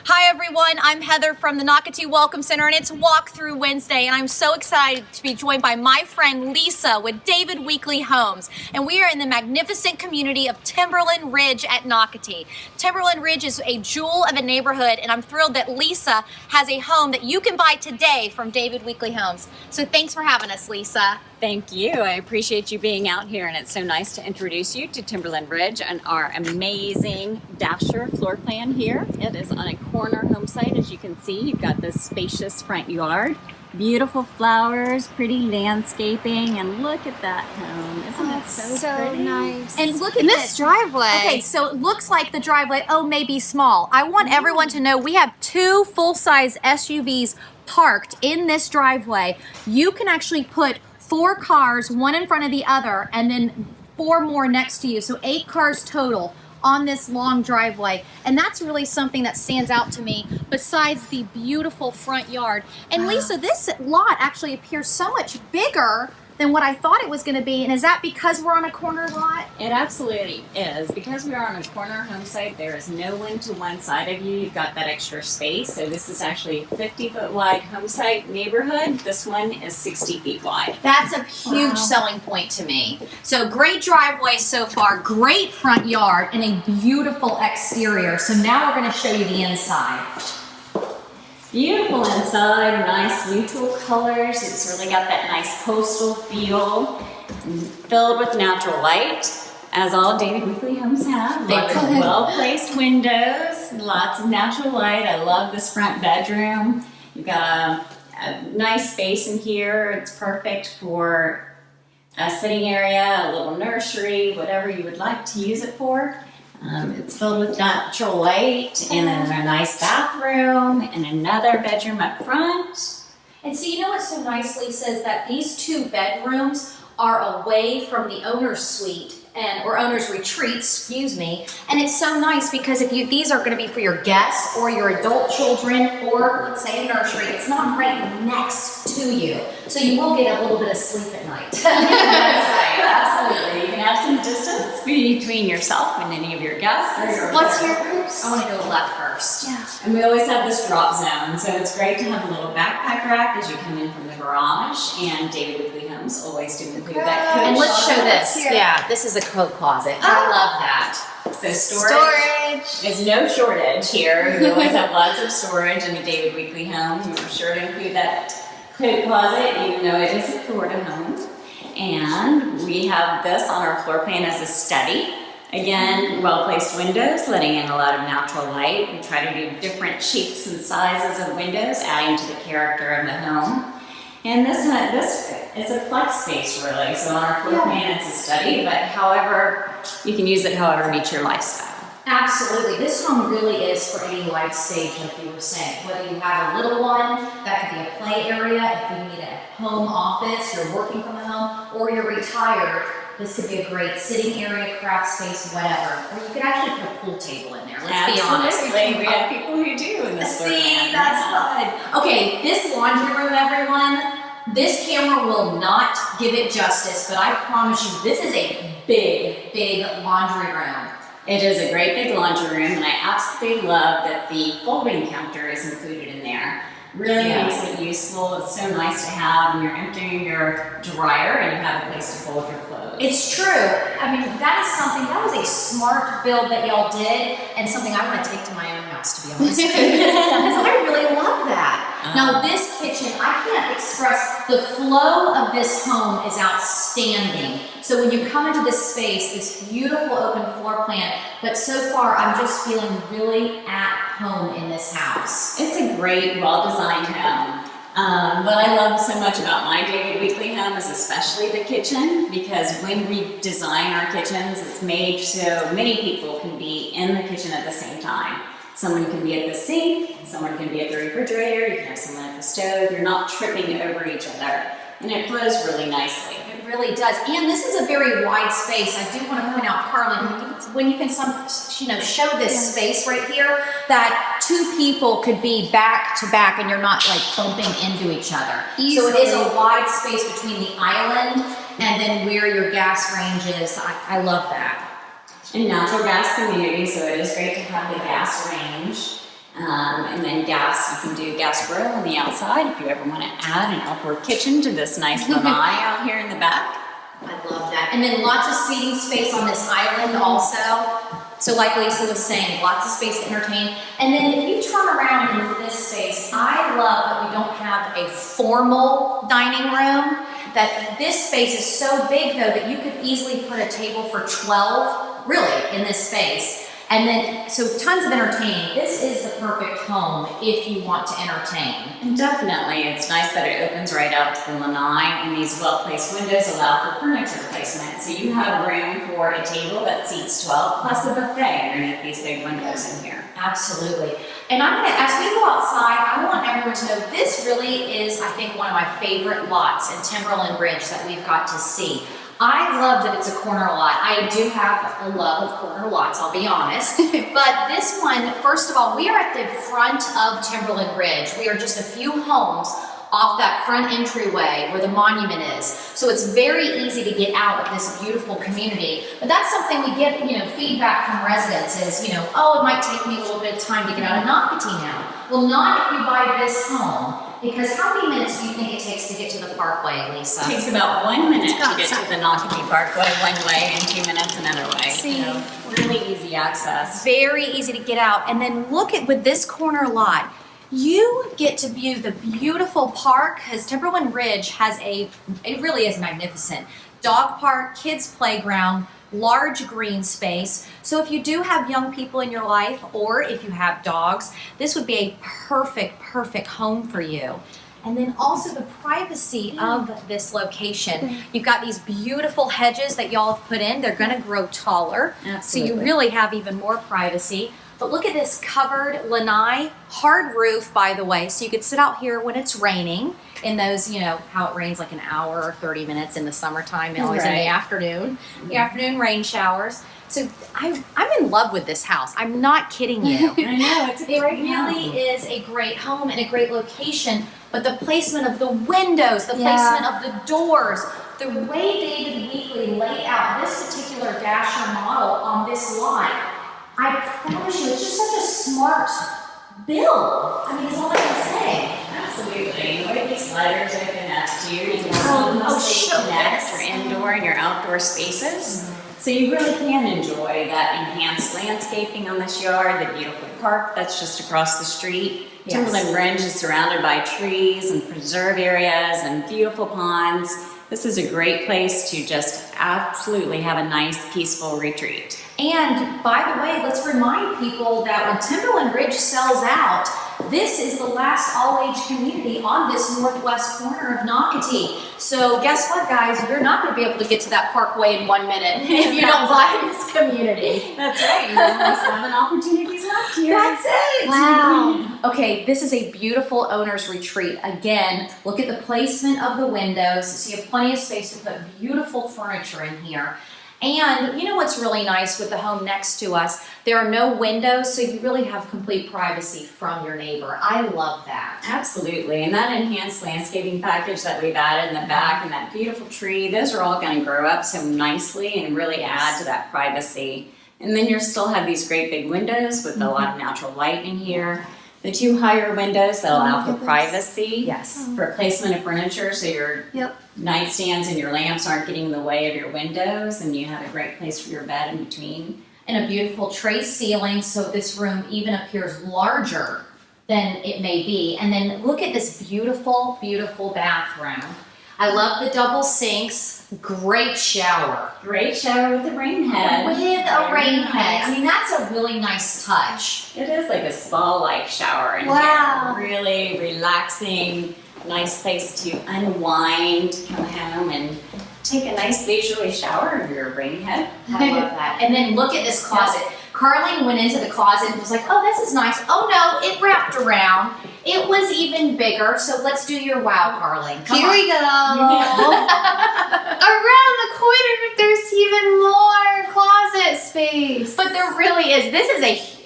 Hi everyone, I'm Heather from the Nocatee Welcome Center and it's Walkthrough Wednesday and I'm so excited to be joined by my friend Lisa with David Weekley Homes. And we are in the magnificent community of Timberland Ridge at Nocatee. Timberland Ridge is a jewel of a neighborhood and I'm thrilled that Lisa has a home that you can buy today from David Weekley Homes. So thanks for having us, Lisa. Thank you. I appreciate you being out here, and it's so nice to introduce you to Timberland Ridge and our amazing dasher floor plan here. It is on a corner home site, as you can see. You've got this spacious front yard, beautiful flowers, pretty landscaping, and look at that home. Isn't it so pretty? Nice. And look at this driveway. Okay, so it looks like the driveway, may be small. I want everyone to know we have two full-size SUVs parked in this driveway. You can actually put 4 cars, one in front of the other, and then 4 more next to you. So 8 cars total on this long driveway. And that's really something that stands out to me besides the beautiful front yard. And Lisa, this lot actually appears so much bigger than what I thought it was going to be. And is that because we're on a corner lot? It absolutely is. Because we are on a corner home site, there is no wind to one side of you. You've got that extra space. So this is actually a 50-foot wide home site neighborhood. This one is 60 feet wide. That's a huge selling point to me. So great driveway so far, great front yard, and a beautiful exterior. So now we're going to show you the inside. Beautiful inside, nice neutral colors. It's really got that nice coastal feel, filled with natural light, as all David Weekley homes have. Lots of well-placed windows, lots of natural light. I love this front bedroom. You've got a nice space in here. It's perfect for a sitting area, a little nursery, whatever you would like to use it for. It's filled with natural light, and then a nice bathroom and another bedroom up front. And see, you know what's so nice, Lisa, is that these 2 bedrooms are away from the owner's suite or owner's retreat, excuse me. And it's so nice because these are going to be for your guests or your adult children or let's say a nursery. It's not right next to you. So you will get a little bit of sleep at night. That's right, absolutely. You can have some distance between yourself and any of your guests. What's yours? I want to go left first. Yeah. And we always have this drop zone, so it's great to have a little backpack rack as you come in from the garage. And David Weekley Homes always do include that coat. And let's show this. Here. Yeah, this is a coat closet. I love that. So storage. There's no shortage here. We always have lots of storage in the David Weekley home. We're sure to include that coat closet, even though it is a Florida home. And we have this on our floor plan as a study. Again, well-placed windows, letting in a lot of natural light. We try to do different shapes and sizes of windows, adding to the character of the home. And this is a flex space, really. So on our floor plan, it's a study, but however, you can use it however meets your lifestyle. Absolutely. This home really is for any life stage, like you were saying. Whether you have a little one, that could be a play area. If you need a home office, you're working from the home, or you're retired, this could be a great sitting area, craft space, whatever. Or you could actually put a pool table in there. Let's be honest. We have people who do in this floor plan. See, that's fun. Okay, this laundry room, everyone, this camera will not give it justice, but I promise you, this is a big, big laundry room. It is a great big laundry room, and I absolutely love that the folding counter is included in there. Really makes it useful. It's so nice to have when you're emptying your dryer and you have a place to fold your clothes. It's true. I mean, that was a smart build that y'all did, and something I want to take to my own house, to be honest. Because I really love that. Now this kitchen, I can't express, the flow of this home is outstanding. So when you come into this space, this beautiful open floor plan, but so far I'm just feeling really at home in this house. It's a great, well-designed home. What I love so much about my David Weekley home is especially the kitchen, because when we design our kitchens, it's made so many people can be in the kitchen at the same time. Someone can be at the sink, someone can be at the refrigerator, you can have someone at the stove. You're not tripping over each other, and it flows really nicely. It really does, and this is a very wide space. I do want to point out, Carly, when you can show this space right here, that 2 people could be back to back, and you're not like bumping into each other. Easily. So it is a wide space between the island and then where your gas range is. I love that. And natural gas community, so it is great to have the gas range. And then gas, you can do gas grill on the outside if you ever want to add an outdoor kitchen to this nice lanai out here in the back. I love that. And then lots of seating space on this island also. So like Lisa was saying, lots of space to entertain. And then if you turn around into this space, I love that we don't have a formal dining room. That this space is so big though that you could easily put a table for 12, really, in this space. And then, so tons of entertaining. This is the perfect home if you want to entertain. And definitely, it's nice that it opens right out to the lanai, and these well-placed windows allow for furniture placement. So you have room for a table that seats 12, plus a buffet underneath these big windows in here. Absolutely. And I'm gonna, as we go outside, I want everyone to know this really is, I think, one of my favorite lots in Timberland Ridge that we've got to see. I love that it's a corner lot. I do have a love of corner lots, I'll be honest. But this one, first of all, we are at the front of Timberland Ridge. We are just a few homes off that front entryway where the monument is. So it's very easy to get out of this beautiful community. But that's something we get, feedback from residents is, oh, it might take me a little bit of time to get out of Nocatee now. Well, not if you buy this home. Because how many minutes do you think it takes to get to the parkway, Lisa? It takes about 1 minute to get to the Nocatee Parkway one way and 2 minutes another way. See? So really easy access. Very easy to get out. And then look at, with this corner lot, you get to view the beautiful park, because Timberland Ridge has it really is magnificent. Dog park, kids playground, large green space. So if you do have young people in your life, or if you have dogs, this would be a perfect home for you. And then also the privacy of this location. You've got these beautiful hedges that y'all have put in. They're gonna grow taller. Absolutely. So you really have even more privacy. But look at this covered lanai, hard roof, by the way. So you could sit out here when it's raining in those, how it rains like an hour or 30 minutes in the summertime, and always in the afternoon rain showers. So I'm in love with this house. I'm not kidding you. I know, it's a great It really is a great home and a great location, but the placement of the windows, the placement of the doors, the way David Weekley laid out this particular Dasher model on this lot, I promise you, it's just such a smart build. I mean, it's all I can say. Absolutely. The way these sliders open up too, you can seamlessly connect your indoor and your outdoor spaces. So you really can enjoy that enhanced landscaping on this yard, the beautiful park that's just across the street. Yes. Timberland Ridge is surrounded by trees and preserve areas and beautiful ponds. This is a great place to just absolutely have a nice, peaceful retreat. And by the way, let's remind people that when Timberland Ridge sells out, this is the last all-age community on this northwest corner of Nocatee. So guess what, guys? You're not going to be able to get to that parkway in 1 minute if you don't buy this community. That's right. You only have 7 opportunities left here. That's it. Wow. Okay, this is a beautiful owner's retreat. Again, look at the placement of the windows. So you have plenty of space to put beautiful furniture in here. And you know what's really nice with the home next to us? There are no windows, so you really have complete privacy from your neighbor. I love that. Absolutely, and that enhanced landscaping package that we've added in the back and that beautiful tree, those are all going to grow up so nicely and really add to that privacy. And then you still have these great big windows with a lot of natural light in here. The 2 higher windows that allow for privacy. Yes. For placement of furniture, so your nightstands and your lamps aren't getting in the way of your windows, and you have a great place for your bed in between. And a beautiful tray ceiling, so this room even appears larger than it may be. And then look at this beautiful, beautiful bathroom. I love the double sinks. Great shower. Great shower with a rain head. With a rain head. I mean, that's a really nice touch. It is like a spa-like shower in Wow. here. Really relaxing, nice place to unwind, come home and take a nice leisurely shower of your rain head. I love that. And then look at this closet. Carling went into the closet and was like, oh, this is nice. Oh no, it wrapped around. It was even bigger. So let's do your wow, Carling. Come Here on. we go. Around the corner, there's even more closet space. But there really is.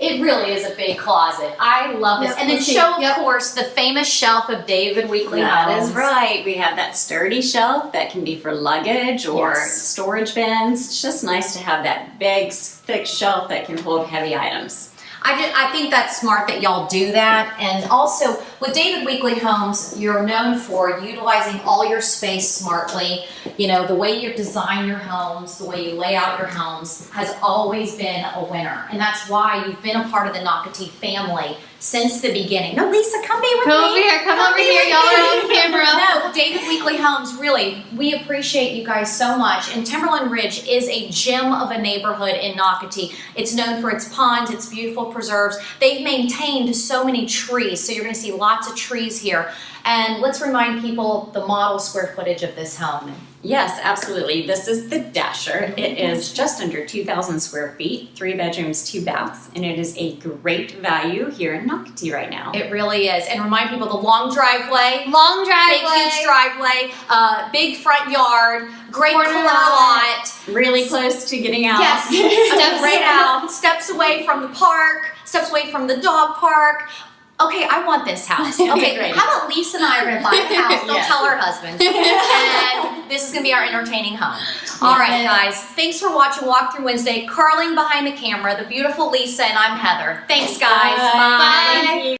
It really is a big closet. I love this. Yep, And then let's see. show, of Yep. course, the famous shelf of David Weekley That homes. is right. We have that sturdy shelf that can be for luggage or Yes. storage bins. It's just nice to have that big, thick shelf that can hold heavy items. I think that's smart that y'all do that. And also with David Weekley Homes, you're known for utilizing all your space smartly. You know, the way you design your homes, the way you lay out your homes has always been a winner. And that's why you've been a part of the Nocatee family since the beginning. No, Lisa, come be with me. Come over here. Come over here. Y'all are on camera. No, David Weekley Homes, really, we appreciate you guys so much. And Timberland Ridge is a gem of a neighborhood in Nocatee. It's known for its ponds, its beautiful preserves. They've maintained so many trees, so you're going to see lots of trees here. And let's remind people the model square footage of this home. Yes, absolutely. This is the Dasher. It is just under 2,000 square feet, 3 bedrooms, 2 baths, and it is a great value here in Nocatee right now. It really is. And remind people the long driveway. Long driveway. Big, huge driveway, big front yard, great Corner corner lot. lot. Really close to getting out. Yes, Steps right out, steps away from the park, steps away from the dog park. Okay, I want this house. Okay, Great. how about Lisa and I are gonna buy the house? Don't Yes. tell her husband. And this is gonna be our entertaining home. All right, guys. Thanks for watching Walkthrough Wednesday. Curling behind the camera, the beautiful Lisa, and I'm Heather. Thanks, guys. Bye. Bye. Thank you.